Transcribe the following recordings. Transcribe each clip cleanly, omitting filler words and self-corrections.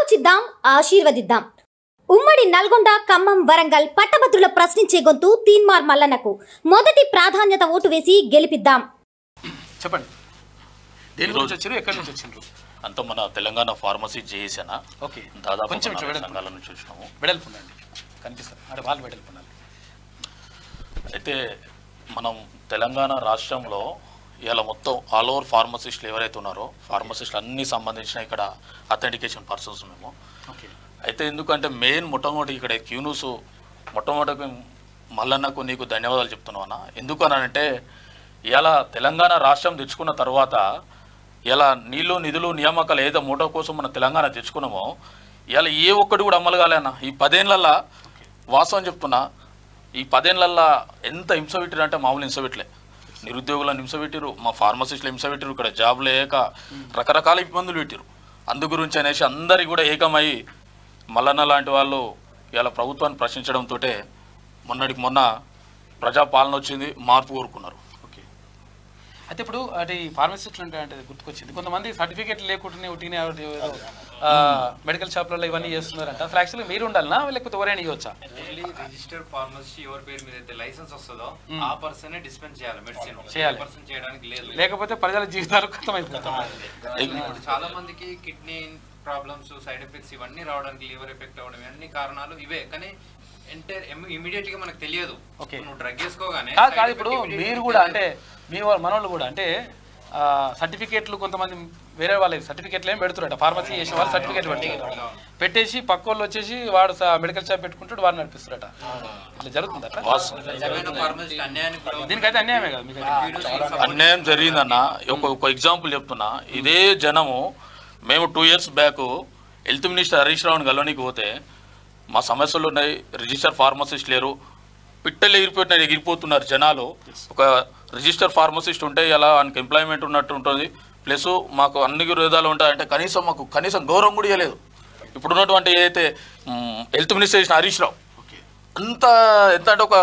ఆలోచిద్దాం, ఆశీర్వదిద్దాం. ఉమ్మడి నల్గొండ, ఖమ్మం, వరంగల్ పట్టభద్రుల ప్రశ్నించే గొంతు తీన్మార్ మల్లన్నకు మొదటి ప్రాధాన్యత ఓటు వేసి గెలిపిద్దాం. చెప్పండి, దేని గురించి వచ్చారు, ఎక్కడి నుంచి వచ్చిండ్రు? అంత మన తెలంగాణ ఫార్మసీ జేఏసీనా. ఓకే, దాదాపు కొంచెం సంఘాల నుంచి వచ్చినాము. వెడల్పుండండి, కనిపిస్తారు అంటే వాళ్ళు వెడల్పున్నారు. అయితే మనం తెలంగాణ రాష్ట్రంలో ఇలా మొత్తం ఆల్ ఓవర్ ఫార్మసిస్టులు ఎవరైతే ఉన్నారో ఫార్మసిస్టులు అన్నీ సంబంధించిన ఇక్కడ అథెంటికేషన్ పర్సన్స్ మేము. ఓకే, అయితే ఎందుకంటే మెయిన్ మొట్టమొదటి ఇక్కడ క్యూనూసు మొట్టమొదటి మల్లన్నకు నీకు ధన్యవాదాలు చెప్తున్నావు అన్న. ఎందుకనంటే ఇలా తెలంగాణ రాష్ట్రం తెచ్చుకున్న తర్వాత ఇలా నీళ్ళు నిధులు నియామకాలు ఏదో మూటో కోసం మన తెలంగాణ తెచ్చుకున్నామో ఇలా ఏ ఒక్కటి కూడా అమలు కాలేనా. ఈ 10 ఏళ్ళల్లో వాస్తవం చెప్తున్నా, ఈ 10 ఏళ్ళల్లో ఎంత హింస పెట్టారు అంటే మామూలు హింస పెట్టలే. నిరుద్యోగులను హింస పెట్టారు, మా ఫార్మసిస్టులు హింస పెట్టారు, ఇక్కడ జాబ్ లేక రకరకాల ఇబ్బందులు పెట్టారు. అందు గురించి అనేసి అందరికి కూడా ఏకమై మల్లన్న లాంటి వాళ్ళు ఇలా ప్రభుత్వాన్ని ప్రశ్నించడంతో మొన్నటికి మొన్న ప్రజాపాలన వచ్చింది, మార్పు కోరుకున్నారు. ఓకే, అయితే ఇప్పుడు అంటే ఫార్మసిస్టులు అంటే గుర్తుకొచ్చింది, కొంతమంది సర్టిఫికేట్ లేకుండానే ఒకటినే మెడికల్ షాప్లలో ఇవన్నీ చేస్తున్నారంట. అసలు యాక్చువల్గా మీరు ఉండాలనా లేకపోతే ఎవరైనా ఇవ్వచ్చా? ఓన్లీ రిజిస్టర్డ్ ఫార్మసీ ఎవరి పేరు మీద అయితే లైసెన్స్ వస్తుందో ఆ పర్సన్ డిస్పెన్స్ చేయాలి మెడిసిన్. పర్సన్ చేయడానికి లేదు, లేకపోతే ప్రజల జీవితాలు ఖతమైపోతాయి. ఇప్పుడు చాలా మందికి కిడ్నీ ప్రాబ్లమ్స్, సైడ్ ఎఫెక్ట్స్ ఇవన్నీ రావడానికి, లివర్ ఎఫెక్ట్ అవ్వడం ఇవన్నీ కారణాలు ఇవే. కానీ ఇమీడియట్ గా మనకు తెలియదు. నువ్వు డ్రగ్ వేసుకోగానే కాదు. ఇప్పుడు మీరు కూడా అంటే మీ మనోళ్ళు కూడా అంటే సర్టిఫికేట్లు కొంతమంది వేరే వాళ్ళకి సర్టిఫికేట్లు ఏం పెడుతున్నట, ఫార్మసీ చేసిన వాళ్ళు సర్టిఫికేట్ పెట్టేసి పక్క వాళ్ళు వచ్చేసి వాడు మెడికల్ షాప్ పెట్టుకుంటాడు, వాడు నడిపిస్తారట. అట్లా జరుగుతుంది అట్లా. దీనికైతే అన్యాయమే కదా మీకు? అన్యాయం జరిగిందన్న. ఒక ఎగ్జాంపుల్ చెప్తున్నా. ఇదే జనము మేము 2 years back health minister Harish రావుని గెలవనికి పోతే మా సమస్యలు ఉన్నాయి, రిజిస్టర్ ఫార్మసిస్ట్ లేరు, పిట్టలు ఎగిరిపోతున్నారు జనాలు. ఒక రిజిస్టర్ ఫార్మసిస్ట్ ఉంటే ఇలా ఆయనకి ఎంప్లాయ్మెంట్ ఉన్నట్టు ఉంటుంది, ప్లస్ మాకు అన్ని విధాలు ఉంటాయంటే కనీసం గౌరవం కూడా ఇవ్వలేదు. ఇప్పుడు ఉన్నటువంటి ఏదైతే హెల్త్ మినిస్టర్ చేసిన హరీష్ రావు అంత ఎంత అంటే ఒక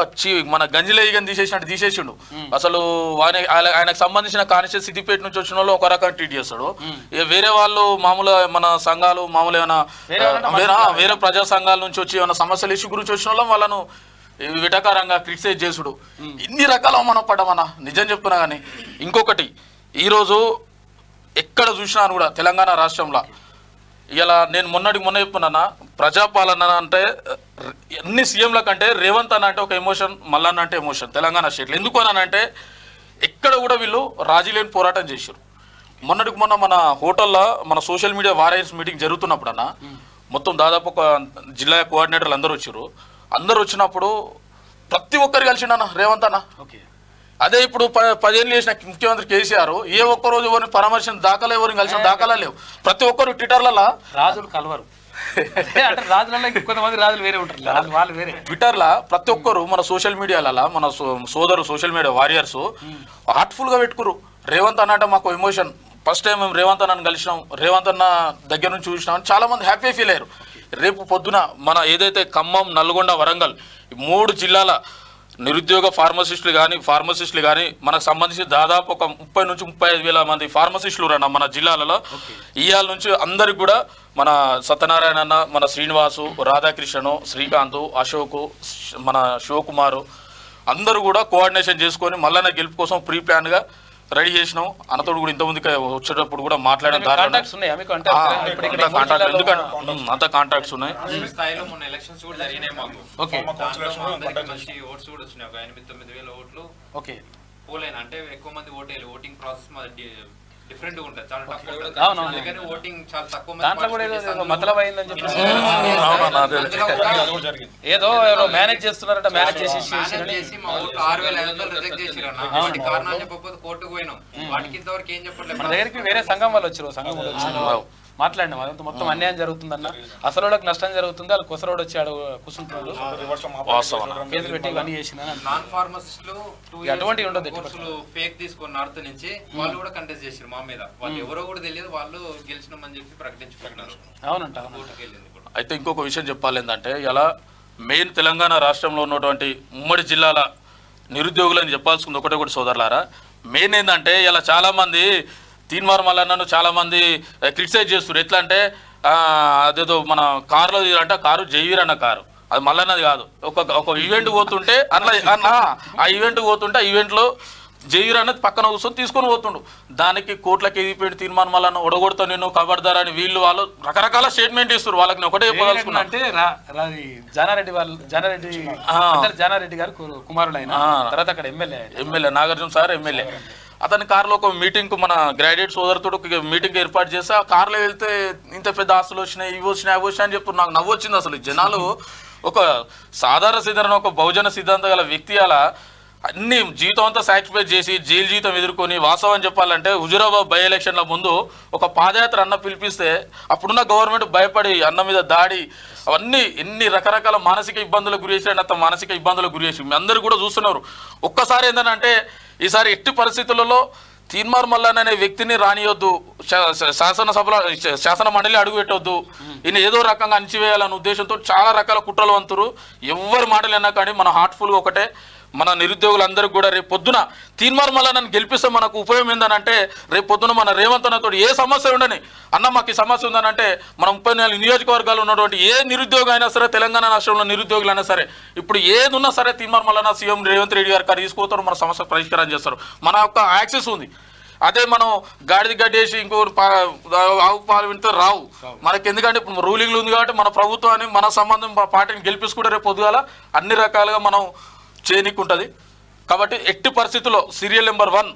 మన గంజిలేయని తీసేసిండు. అసలు ఆయనకు సంబంధించిన కాన్షియస్ సిద్దిపేట నుంచి వచ్చిన వాళ్ళు ఒక రకంగా ట్రీట్ చేస్తాడు. వేరే వాళ్ళు మామూలు మన సంఘాలు మామూలు ఏమైనా వేరే ప్రజా సంఘాల నుంచి వచ్చి ఏమైనా సమస్యల ఇష్యూ గురించి వచ్చిన వాళ్ళం వాళ్ళను విటకారంగా క్రిటిసైజ్ చేసుడు, ఇన్ని రకాల అవమానం పడ్డామన్నా. నిజం చెప్తున్నా. కానీ ఇంకొకటి, ఈరోజు ఎక్కడ చూసినా కూడా తెలంగాణ రాష్ట్రంలో ఇలా నేను మొన్న చెప్తున్నా, ప్రజాపాలన అంటే అన్ని సీఎంల కంటే రేవంత్ అన్న అంటే ఒక ఎమోషన్, మల్లన్న అంటే ఎమోషన్ తెలంగాణ స్టేట్లో. ఎందుకు అనంటే ఎక్కడ కూడా వీళ్ళు రాజీ లేని పోరాటం చేశారు. మొన్న మన హోటల్లో మన సోషల్ మీడియా వారియర్స్ మీటింగ్ జరుగుతున్నప్పుడు అన్న మొత్తం దాదాపు ఒక జిల్లా కోఆర్డినేటర్లు అందరూ వచ్చారు. అందరు వచ్చినప్పుడు ప్రతి ఒక్కరు కలిసిండన్న రేవంత్ అన్న. అదే ఇప్పుడు 10 ఏళ్ళు చేసిన ముఖ్యమంత్రి కేసీఆర్ ఏ ఒక్కరోజు ఎవరిని పరామర్శించిన దాఖలా, ఎవరిని కలిసిన దాఖలా లేవు. ప్రతి ఒక్కరు ట్విట్టర్లలో రాజులు కలవరు, రాజులలో కొంతమంది రాజులు వేరే ఉంటారు, వాళ్ళు వేరే. ట్విట్టర్లో ప్రతి ఒక్కరు మన సోషల్ మీడియాలలో మన సోషల్ మీడియా వారియర్స్ హార్ట్ఫుల్గా పెట్టుకురు. రేవంత్ అన్న అంటే మాకు ఎమోషన్, ఫస్ట్ టైం మేము రేవంత్ అన్నను కలిసినాం, రేవంత్ అన్న దగ్గర నుంచి చూసినాం, చాలా మంది హ్యాపీ ఫీల్ అయ్యారు. రేపు పొద్దున మన ఏదైతే ఖమ్మం, నల్గొండ, వరంగల్ 3 జిల్లాల నిరుద్యోగ ఫార్మసిస్టులు కానీ మనకు సంబంధించి దాదాపు ఒక 30 నుంచి 35 వేల మంది ఫార్మసిస్టులు ఉన్నారు మన జిల్లాలలో. ఇవాళ నుంచి అందరికి కూడా మన సత్యనారాయణ అన్న, మన శ్రీనివాసు, రాధాకృష్ణను, శ్రీకాంత్, అశోక్, మన శివకుమారు అందరూ కూడా కోఆర్డినేషన్ చేసుకొని మల్లన్న గెలుపు కోసం ప్రీ ప్లాన్గా రెడీ చేసినాం. అన్నతోడు కూడా ఇంతకుముందు వచ్చేటప్పుడు కూడా మాట్లాడడం అంత కాంట్రాక్ట్స్ ఉన్నాయి. స్థాయిలో మొన్న ఎలక్షన్స్ కూడా జరిగినాయి మాకు. మంచి ఓట్స్ కూడా వచ్చినాయి, ఒక 8-9 ఓట్లు. ఓకే, పోలేను అంటే ఎక్కువ మంది ఓటేయాలి. ఓటింగ్ ప్రాసెస్ మాది డిఫరెంట్ గా ఉంటుంది, చాలా టఫ్ ఉంటుంది. అందుకని ఓటింగ్ చాలా తక్కువ మంది. దాంట్లో కూడా ఏదో మతలబ్ అయిందని చెప్పి ఏదో మేనేజ్ చేస్తున్నారట, మేనేజ్ చేసి మా ఓట్లు 6500 రిజెక్ట్ చేసిరన్న. వాటి కారణాలు చెప్పకపోతే కోర్టుకు పోయినాం. వాటికి ఇంతవరకు ఏం చెప్పట్లేదు. మన దగ్గరికి వేరే సంఘం వాళ్ళు వచ్చారు, మాట్లాడినాం. అదంతా మొత్తం అన్యాయం జరుగుతుందన్న, అసలు వాళ్ళకి నష్టం జరుగుతుంది, వాళ్ళు కొసరోడు వచ్చి ఆడ కూర్చుంటున్నారు, కేసులు పెట్టి ఇవన్నీ చేసిన నాన్ ఫార్మసిస్టులు అటువంటి ఉండదు. ఫేక్ తీసుకొని నార్త్ నుంచి వాళ్ళు కూడా కంటెస్ట్ చేసారు మా మీద. వాళ్ళు ఎవరో కూడా తెలియదు, వాళ్ళు గెలిచినామని చెప్పి ప్రకటించుకుంటున్నారు. అవునంట. అయితే ఇంకొక విషయం చెప్పాలి ఏంటంటే, ఇలా మెయిన్ తెలంగాణ రాష్ట్రంలో ఉన్నటువంటి ఉమ్మడి జిల్లాల నిరుద్యోగులని చెప్పాల్సింది ఒకటి సోదరులారా. మెయిన్ ఏంటంటే ఇలా చాలామంది తీన్మార్ మల్లన్నను చాలామంది క్రిటిసైజ్ చేస్తారు. ఎట్లా అంటే అదేదో మన కారులో అంటే కారు జైవీర్ అన్న కారు, అది మల్లన్నది కాదు. ఒక ఈవెంట్ పోతుంటే అట్లా ఆ ఈవెంట్ పోతుంటే ఆ ఈవెంట్లో జైవీర్ అనేది పక్కన కూర్చొని తీసుకొని పోతుండు. దానికి కోట్లకి ఎదిగిపోయి తీర్మానం మల్లన్న ఒడగొడతా నేను కబడ్దార్ అని వాళ్ళు రకరకాల స్టేట్మెంట్ ఇస్తారు. వాళ్ళకి ఒకటే చెప్పదలుచుకున్నా అంటే జానారెడ్డి గారు కుమారుడు అయిన తర్వాత అక్కడ ఎమ్మెల్యే నాగార్జున సార్ ఎమ్మెల్యే. అతని కారులో ఒక మీటింగ్కు మన గ్రాడ్యుయేట్ సోదరుతో మీటింగ్ ఏర్పాటు చేస్తే ఆ కారులో వెళ్తే ఇంత పెద్ద ఆస్తులు వచ్చినాయి, ఇవి వచ్చినాయి, అవి వచ్చినాయి అని చెప్తున్నారు. నాకు నవ్వు వచ్చింది. అసలు జనాలు ఒక సాధారణ ఒక బహుజన సిద్ధాంతం గల వ్యక్తి అలా అన్ని జీవితం అంతా సాక్రిఫైస్ చేసి జైలు జీవితం ఎదుర్కొని, వాస్తవం చెప్పాలంటే హుజూరాబాద్ బై ఎలక్షన్ల ముందు ఒక పాదయాత్ర అన్న పిలిపిస్తే అప్పుడున్న గవర్నమెంట్ భయపడి అన్న మీద దాడి అవన్నీ ఎన్ని రకరకాల మానసిక ఇబ్బందులకు గురి చేసి అంత మానసిక ఇబ్బందులకు గురి చేసి మీ అందరూ కూడా చూస్తున్నారు. ఒక్కసారి ఏంటంటే ఈసారి ఎట్టి పరిస్థితులలో తీన్మార్ మల్లన్న అనే వ్యక్తిని రానియొద్దు, శాసన మండలి అడుగు పెట్టొద్దు, ఈయన ఏదో రకంగా అణిచివేయాలనే ఉద్దేశంతో చాలా రకాల కుట్రలు వంతురు. ఎవరి మాటలు అన్నా కానీ మన హార్ట్ఫుల్గా ఒకటే, మన నిరుద్యోగులందరికీ కూడా రేపు పొద్దున తీన్మార్ మల్లన్నని గెలిపిస్తే మనకు ఉపయోగం ఏందనంటే రేపు పొద్దున మన రేవంత్ అన్నతో ఏ సమస్య ఉండని అన్న మాకు ఈ సమస్య ఉందనంటే మన 34 నియోజకవర్గాలు ఉన్నటువంటి ఏ నిరుద్యోగం అయినా సరే, తెలంగాణ రాష్ట్రంలో నిరుద్యోగులైనా సరే, ఇప్పుడు ఏది ఉన్నా సరే తీన్మార్ మల్లన్న సీఎం రేవంత్ రెడ్డి గారు తీసుకుపోతారు, మన సమస్య పరిష్కారం చేస్తారు. మన యొక్క యాక్సెస్ ఉంది. అదే మనం గాడిది గడ్డేసి ఇంకొకరు ఆవు పాలు వింటే రావు మనకి. ఎందుకంటే ఇప్పుడు రూలింగ్లు ఉంది కాబట్టి మన ప్రభుత్వాన్ని మన సంబంధం పార్టీని గెలిపించుకుంటే రేపు పొద్దుగాల అన్ని రకాలుగా మనం చేయనీకుంటుంది. కాబట్టి ఎట్టి పరిస్థితుల్లో serial number 1,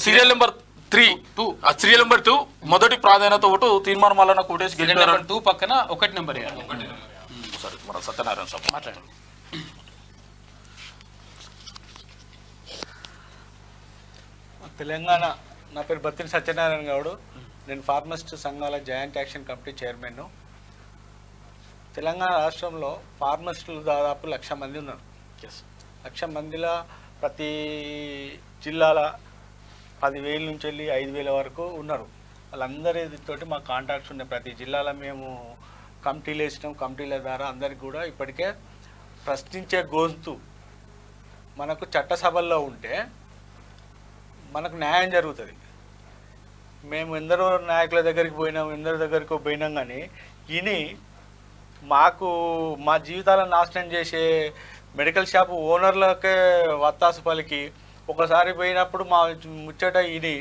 serial number 3, serial number 2 మొదటి ప్రాధాన్యత ఓటు తీర్మానం వల్ల కోటేసి గెలిపారు. 2 పక్కన 1 నెంబర్ సరే మన సత్యనారాయణ సార్ మాట్లాడండి. తెలంగాణ, నా పేరు బత్తిని సత్యనారాయణ గౌడ్, నేను ఫార్మసిస్ట్ సంఘాల joint action committee chairman. Telangana రాష్ట్రంలో ఫార్మసిస్టులు దాదాపు 1,00,000 మంది ఉన్నారు. 1,00,000 మందిలో ప్రతి జిల్లాల 10,000 నుంచి వెళ్ళి 5,000 వరకు ఉన్నారు. వాళ్ళందరితోటి మా కాంటాక్ట్స్ ఉన్నాయి. ప్రతి జిల్లాలో మేము కమిటీలు వేసినాం. కమిటీల ద్వారా అందరికి కూడా ఇప్పటికే ప్రశ్నించే గొంతు మనకు చట్టసభల్లో ఉంటే మనకు న్యాయం జరుగుతుంది. మేము ఎందరో నాయకుల దగ్గరికి పోయినాం, ఎందరి దగ్గరికి పోయినాం, కానీ ఇని మాకు మా జీవితాలను నాశనం చేసే మెడికల్ షాపు ఓనర్లకే వత్తాసు పలికి ఒకసారి పోయినప్పుడు మా ముచ్చట ఇని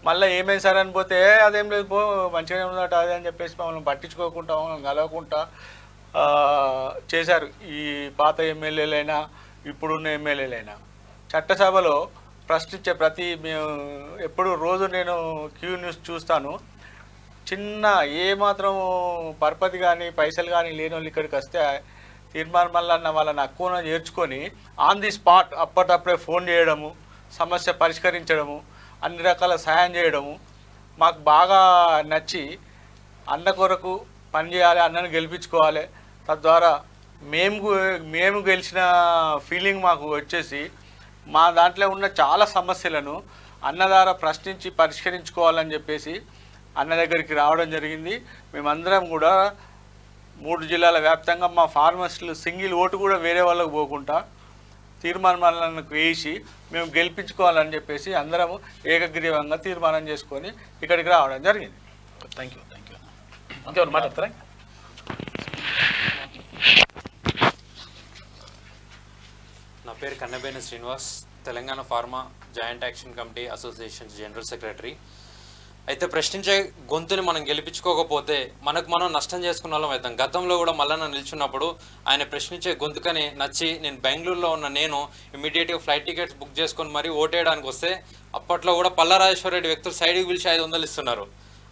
మళ్ళీ ఏమైంది సార్ అని పోతే అదేం లేదు పో మంచిగానే ఉందట అదే అని చెప్పేసి మమ్మల్ని పట్టించుకోకుండా మమ్మల్ని కలవకుండా చేశారు. ఈ పాత ఎమ్మెల్యేలైనా ఇప్పుడున్న ఎమ్మెల్యేలైనా చట్టసభలో ప్రశ్నించే మేము ఎప్పుడు రోజు నేను క్యూ న్యూస్ చూస్తాను. చిన్న ఏమాత్రం పరపతి కానీ పైసలు కానీ లేని వాళ్ళు ఇక్కడికి వస్తే తీర్మానం మల్లన్న వాళ్ళని అక్కున చేర్చుకొని ఆన్ ది స్పాట్ అప్పటప్పుడే ఫోన్ చేయడము, సమస్య పరిష్కరించడము, అన్ని రకాల సహాయం చేయడము మాకు బాగా నచ్చి అన్న కొరకు పనిచేయాలి, అన్నను గెలిపించుకోవాలి, తద్వారా మేము గెలిచిన ఫీలింగ్ మాకు వచ్చేసి మా దాంట్లో ఉన్న చాలా సమస్యలను అన్న ద్వారా ప్రశ్నించి పరిష్కరించుకోవాలని చెప్పేసి అన్న దగ్గరికి రావడం జరిగింది. మేమందరం కూడా 3 జిల్లాల వ్యాప్తంగా మా ఫార్మసిస్టులు సింగిల్ ఓటు కూడా వేరే వాళ్ళకు పోకుండా తీర్మానాలను వేసి మేము గెలిపించుకోవాలని చెప్పేసి అందరము ఏకగ్రీవంగా తీర్మానం చేసుకొని ఇక్కడికి రావడం జరిగింది. Thank you. ఇంకెవరు మాట్లాడతారా? నా పేరు Kannabeni Srinivas, Telangana pharma joint action committee association general secretary. అయితే ప్రశ్నించే గొంతుని మనం గెలిపించుకోకపోతే మనకు మనం నష్టం చేసుకున్న వాళ్ళం అవుతాం. గతంలో కూడా మల్లన్న నిల్చున్నప్పుడు ఆయన ప్రశ్నించే గొంతుకని నచ్చి నేను బెంగళూరులో ఉన్న నేను ఇమీడియట్గా ఫ్లైట్ టికెట్స్ బుక్ చేసుకొని మరీ ఓటేయడానికి వస్తే అప్పట్లో కూడా పల్లారాజేశ్వర రెడ్డి వ్యక్తులు సైడ్కి పిలిచి 500 ఇస్తున్నారు.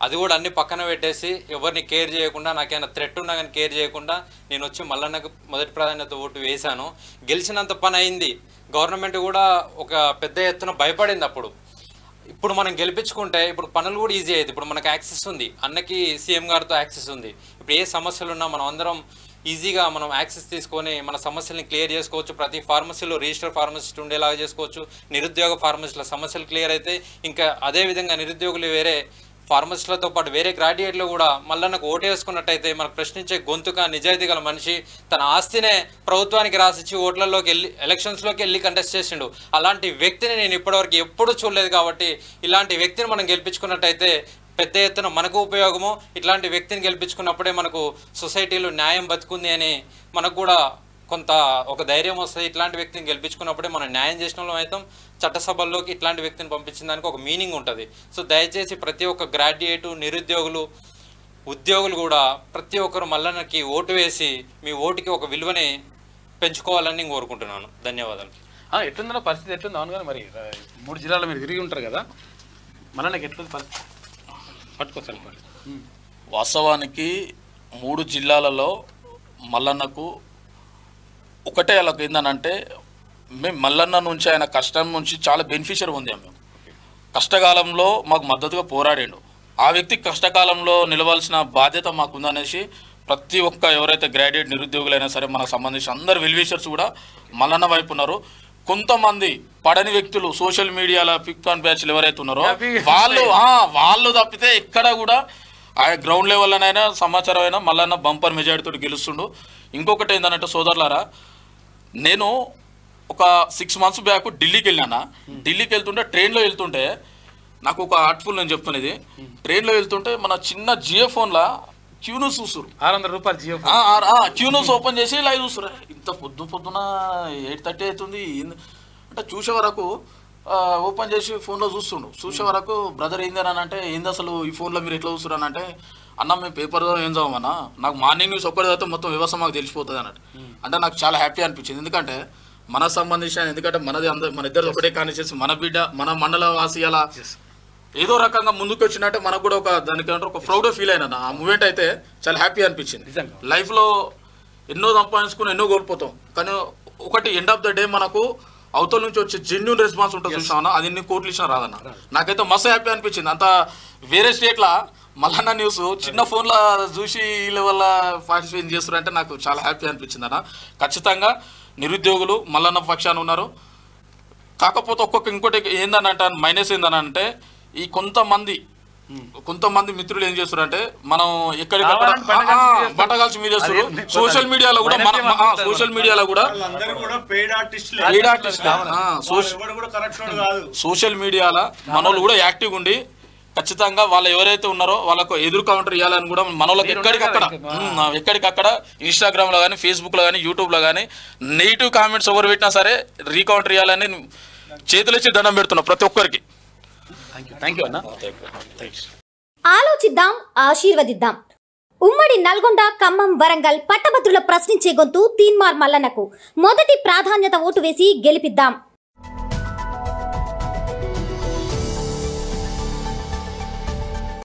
అది కూడా అన్ని పక్కన పెట్టేసి ఎవరిని కేర్ చేయకుండా, నాకేమైనా థ్రెట్ ఉన్నా కానీ కేర్ చేయకుండా నేను వచ్చి మల్లన్నకు మొదటి ప్రాధాన్యత ఓటు వేశాను. గెలిచినంత పని అయింది. గవర్నమెంట్ కూడా ఒక పెద్ద ఎత్తున భయపడింది అప్పుడు. ఇప్పుడు మనం గెలిపించుకుంటే ఇప్పుడు పనులు కూడా ఈజీ అయ్యేది. ఇప్పుడు మనకు యాక్సెస్ ఉంది, అన్నకి సీఎం గారితో యాక్సెస్ ఉంది. ఇప్పుడు ఏ సమస్యలు ఉన్నా మనం అందరం ఈజీగా మనం యాక్సెస్ తీసుకొని మన సమస్యల్ని క్లియర్ చేసుకోవచ్చు. ప్రతి ఫార్మసీలో రిజిస్టర్ ఫార్మసిస్ట్ ఉండేలాగా చేసుకోవచ్చు. నిరుద్యోగ ఫార్మసిస్టుల సమస్యలు క్లియర్ అయితే ఇంకా అదేవిధంగా నిరుద్యోగులు వేరే ఫార్మసిస్టులతో పాటు వేరే గ్రాడ్యుయేట్లు కూడా మల్లన్నకు ఓటేసుకున్నట్టయితే మనకు ప్రశ్నించే గొంతుగా నిజాయితీ గల మనిషి తన ఆస్తినే ప్రభుత్వానికి రాసిచ్చి ఓట్లలోకి వెళ్ళి ఎలక్షన్స్లోకి వెళ్ళి కంటెస్ట్ చేసిండు. అలాంటి వ్యక్తిని నేను ఇప్పటివరకు ఎప్పుడూ చూడలేదు. కాబట్టి ఇలాంటి వ్యక్తిని మనం గెలిపించుకున్నట్టయితే పెద్ద ఎత్తున మనకు ఉపయోగము. ఇట్లాంటి వ్యక్తిని గెలిపించుకున్నప్పుడే మనకు సొసైటీలో న్యాయం బతుకుంది అని మనకు కూడా కొంత ఒక ధైర్యం వస్తుంది. ఇట్లాంటి వ్యక్తిని గెలిపించుకున్నప్పుడే మనం న్యాయం చేసిన వాళ్ళం అవుతాం. చట్టసభల్లోకి ఇట్లాంటి వ్యక్తిని పంపించిన దానికి ఒక మీనింగ్ ఉంటుంది. సో దయచేసి ప్రతి ఒక్క గ్రాడ్యుయేటు, నిరుద్యోగులు, ఉద్యోగులు కూడా ప్రతి ఒక్కరు మల్లన్నకి ఓటు వేసి మీ ఓటుకి ఒక విలువని పెంచుకోవాలని నేను కోరుకుంటున్నాను. ధన్యవాదాలు. ఎట్లుందో పరిస్థితి ఎట్లుంది? అవును కానీ మరి 3 జిల్లాల్లో మీరు తిరిగి ఉంటారు కదా, మల్లన్నకి ఎట్లుంది పరిస్థితి? పట్టుకోవాలి. వాస్తవానికి 3 జిల్లాలలో మల్లన్నకు ఒకటే అలాగ ఏందనంటే, మేము మల్లన్న నుంచి ఆయన కష్టం నుంచి చాలా బెనిఫిషియర్ పొందాం. మేము కష్టకాలంలో మాకు మద్దతుగా పోరాడాడు. ఆ వ్యక్తి కష్టకాలంలో నిలవాల్సిన బాధ్యత మాకుందనేసి ప్రతి ఒక్క ఎవరైతే గ్రాడ్యుయేట్ నిరుద్యోగులైనా సరే మనకు సంబంధించిన అందరు వెల్విషర్స్ కూడా మల్లన్న వైపు ఉన్నారు. కొంతమంది పడని వ్యక్తులు సోషల్ మీడియాలో పిక్ అండ్ బ్యాచ్లు ఎవరైతే ఉన్నారో వాళ్ళు తప్పితే ఎక్కడ కూడా ఆ గ్రౌండ్ లెవెల్లోనైనా సమాచారం అయినా మల్లన్న బంపర్ మెజారిటీతో గెలుస్తుండు. ఇంకొకటి ఏంటంటే సోదరులారా, నేను ఒక 6 months బ్యాక్ ఢిల్లీకి వెళ్ళానా. ఢిల్లీకి వెళ్తుంటే ట్రైన్లో వెళ్తుంటే నాకు ఒక హార్ట్ఫుల్ నేను చెప్తున్నది, ట్రైన్లో వెళ్తుంటే మన చిన్న జియో ఫోన్లో క్యూ న్యూస్ చూస్తారు. 600 రూపాయలు జియో క్యూ న్యూస్ ఓపెన్ చేసి లైవ్ చూస్తారు. ఇంత పొద్దున 8:30 అవుతుంది అంటే చూసే వరకు ఓపెన్ చేసి ఫోన్లో చూసే వరకు బ్రదర్ ఏందని అంటే, ఏంది అసలు ఈ ఫోన్లో మీరు ఎట్లా చూస్తారు అంటే, అన్న మేము పేపర్ ఏం చదవమన్నా, నాకు మార్నింగ్ న్యూస్ ఒక్కటి చదివితే మొత్తం వ్యవస్థ మాకు తెలిసిపోతుంది అన్నట్టు. అంటే నాకు చాలా హ్యాపీ అనిపించింది. ఎందుకంటే మనకు సంబంధించిన, ఎందుకంటే మనది మన ఇద్దరు ఒకటే కానిచేసి మన బిడ్డ మన మండల వాసి అలా ఏదో రకంగా ముందుకు వచ్చినట్టే మనకు కూడా ఒక దానికంటే ఒక ప్రౌడ్ ఫీల్ అయినా. ఆ మూమెంట్ అయితే చాలా హ్యాపీ అనిపించింది. లైఫ్లో ఎన్నో సంపాదించుకుని ఎన్నో కోల్పోతాం, కానీ ఒకటి ఎండ్ ఆఫ్ ద డే మనకు అవతల నుంచి వచ్చే జెన్యూన్ రెస్పాన్స్ ఉంటుంది చూసామన్నా, అది ఎన్ని కోట్లు ఇచ్చినా రాదన్న. నాకైతే మస్తు హ్యాపీ అనిపించింది. అంత వేరే స్టేట్లా మల్లన్న న్యూస్ చిన్న ఫోన్లో చూసి ఈ లెవెల్లో పార్టిసిపేట్ చేస్తారంటే నాకు చాలా హ్యాపీ అనిపించింది అన్న. ఖచ్చితంగా నిరుద్యోగులు మల్లన్న పక్షాన ఉన్నారు. కాకపోతే ఇంకోటి ఏందనంటే మైనస్ ఏందనంటే, ఈ కొంతమంది మిత్రులు ఏం చేస్తారంటే, మనం ఎక్కడికక్కడ బట్టగాల్సి మీరు చేస్తారు. సోషల్ మీడియాలో కూడా సోషల్ మీడియాలో మనోళ్ళు కూడా యాక్టివ్ ఉండి ఖచ్చితంగా వాళ్ళు ఎవరైతే ఉన్నారో వాళ్ళకు ఎదురు కౌంటర్ ఇవ్వాలని కూడా మనోళ్ళకి ఎక్కడికక్కడ ఇన్స్టాగ్రామ్లో కానీ, ఫేస్బుక్లో కానీ, యూట్యూబ్లో కానీ నెగిటివ్ కామెంట్స్ ఎవరు పెట్టినా సరే రీకౌంటర్ ఇవ్వాలని చేతులు ఇచ్చి దండం పెడుతున్నా ప్రతి ఒక్కరికి. ఆలోచిద్దాం, ఆశీర్వదిద్దాం. ఉమ్మడి నల్గొండ, ఖమ్మం, వరంగల్ పట్టభద్రుల ప్రశ్నించే గొంతు తీన్మార్ మల్లన్నకు మొదటి ప్రాధాన్యత ఓటు వేసి గెలిపిద్దాం.